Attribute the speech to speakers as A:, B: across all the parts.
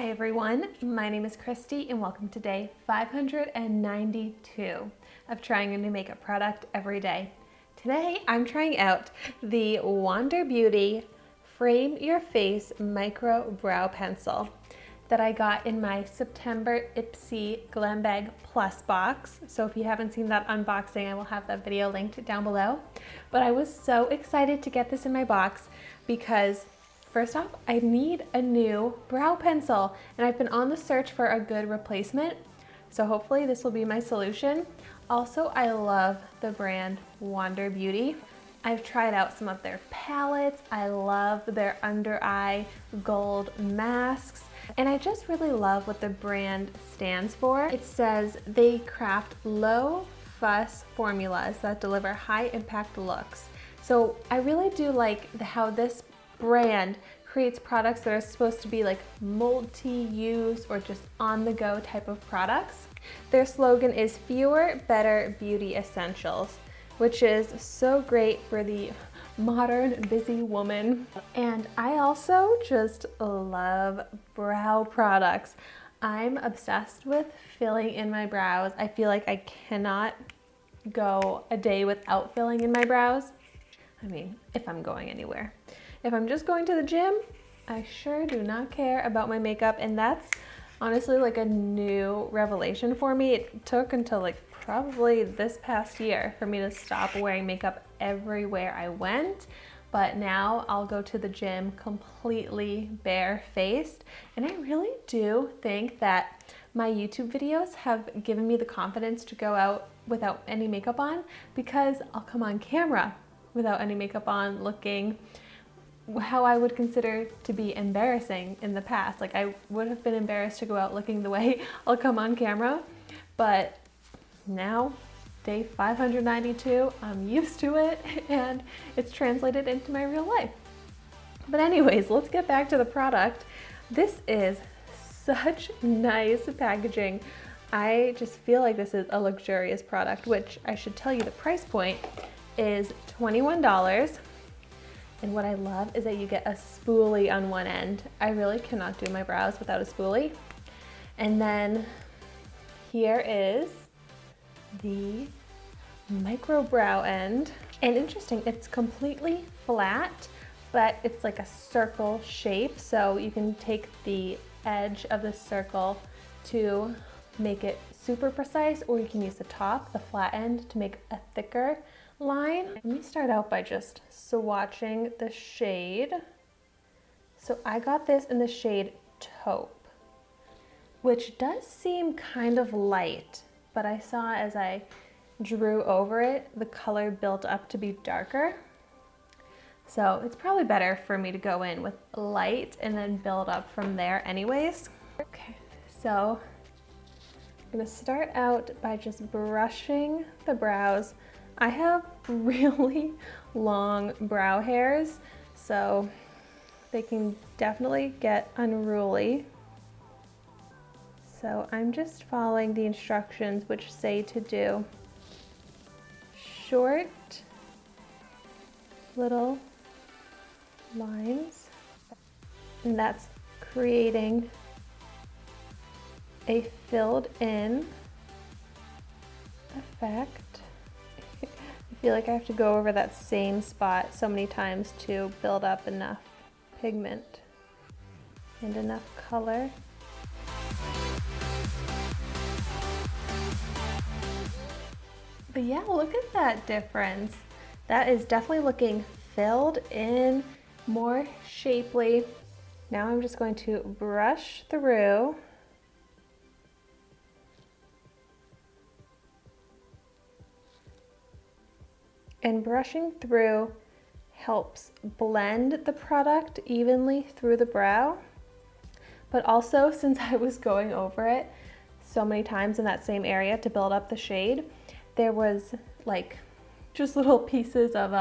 A: Hi everyone, my name is Christy and welcome to day 592 of trying a new makeup product every day. Today I'm trying out the Wander Beauty Frame Your Face Micro Brow Pencil that I got in my September Ipsy Glam Bag Plus box. So if you haven't seen that unboxing, I will have that video linked down below. But I was so excited to get this in my box because first off, I need a new brow pencil and I've been on the search for a good replacement. So hopefully this will be my solution. Also, I love the brand Wander Beauty. I've tried out some of their palettes. I love their under eye gold masks. And I just really love what the brand stands for. It says they craft low fuss formulas that deliver high impact looks. So I really do like how this brand creates products that are supposed to be like multi-use or just on-the-go type of products. Their slogan is fewer, better beauty essentials, which is so great for the modern busy woman. And I also just love brow products. I'm obsessed with filling in my brows. I feel like I cannot go a day without filling in my brows. I mean, if I'm going anywhere. If I'm just going to the gym, I sure do not care about my makeup, and that's honestly like a new revelation for me. It took until like probably this past year for me to stop wearing makeup everywhere I went, but now I'll go to the gym completely barefaced, and I really do think that my YouTube videos have given me the confidence to go out without any makeup on, because I'll come on camera without any makeup on looking how I would consider to be embarrassing in the past. Like I would have been embarrassed to go out looking the way I'll come on camera, but now day 592, I'm used to it and it's translated into my real life. But anyways, let's get back to the product. This is such nice packaging. I just feel like this is a luxurious product, which I should tell you the price point is $21. And what I love is that you get a spoolie on one end. I really cannot do my brows without a spoolie. And then here is the micro brow end. And interesting, it's completely flat, but it's like a circle shape. So you can take the edge of the circle to make it super precise, or you can use the top, the flat end, to make a thicker line. Let me start out by just swatching the shade. So I got this in the shade Taupe, which does seem kind of light, but I saw as I drew over it, the color built up to be darker. So it's probably better for me to go in with light and then build up from there anyways. Okay, so I'm gonna start out by just brushing the brows. I have really long brow hairs, so they can definitely get unruly. So I'm just following the instructions which say to do short little lines, and that's creating a filled in effect. I feel like I have to go over that same spot so many times to build up enough pigment and enough color. But yeah, look at that difference. That is definitely looking filled in, more shapely. Now I'm just going to brush through. And brushing through helps blend the product evenly through the brow. But also, since I was going over it so many times in that same area to build up the shade, there was like just little pieces of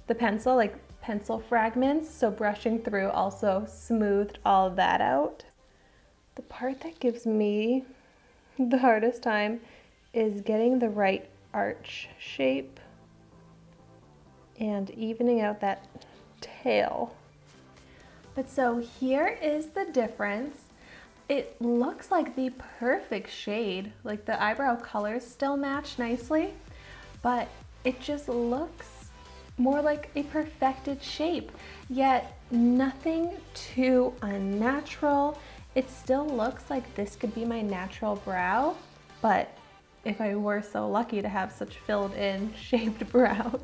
A: the pencil, like pencil fragments. So brushing through also smoothed all of that out. The part that gives me the hardest time is getting the right arch shape and evening out that tail. But so here is the difference. it looks like the perfect shade. Like the eyebrow colors still match nicely, but it just looks more like a perfected shape, yet nothing too unnatural. It still looks like this could be my natural brow, but if I were so lucky to have such filled in shaped brows.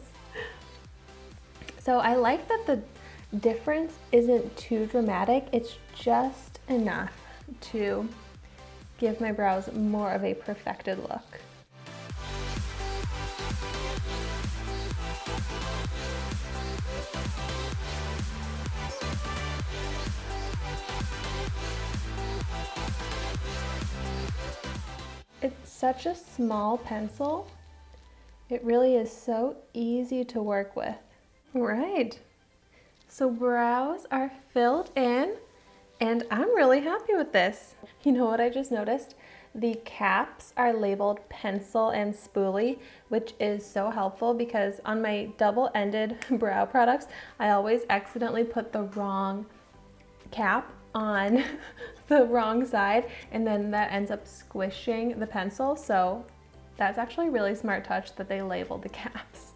A: So I like that the difference isn't too dramatic. It's just enough to give my brows more of a perfected look. It's such a small pencil. It really is so easy to work with. All right, so brows are filled in and I'm really happy with this. You know what I just noticed? The caps are labeled pencil and spoolie, which is so helpful because on my double-ended brow products, I always accidentally put the wrong cap on the wrong side, and then that ends up squishing the pencil. So that's actually a really smart touch that they labeled the caps.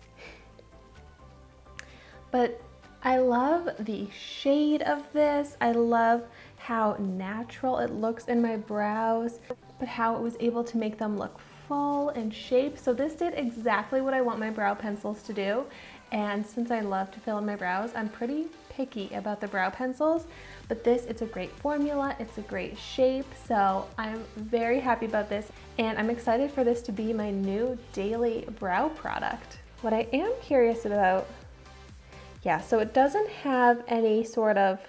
A: But I love the shade of this. I love how natural it looks in my brows, but how it was able to make them look full and shaped. So this did exactly what I want my brow pencils to do. And since I love to fill in my brows, I'm pretty picky about the brow pencils, but this, it's a great formula, it's a great shape, so I'm very happy about this, and I'm excited for this to be my new daily brow product. What I am curious about, yeah, so it doesn't have any sort of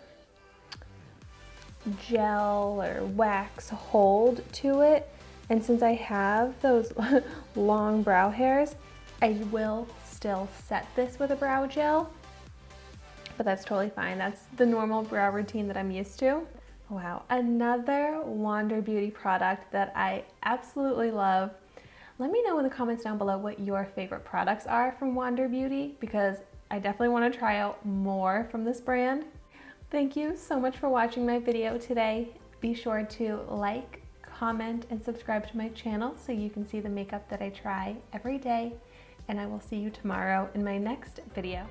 A: gel or wax hold to it, and since I have those long brow hairs, I will still set this with a brow gel, but that's totally fine. That's the normal brow routine that I'm used to. Wow, another Wander Beauty product that I absolutely love. Let me know in the comments down below what your favorite products are from Wander Beauty, because I definitely want to try out more from this brand. Thank you so much for watching my video today. Be sure to like, comment, and subscribe to my channel so you can see the makeup that I try every day. And I will see you tomorrow in my next video.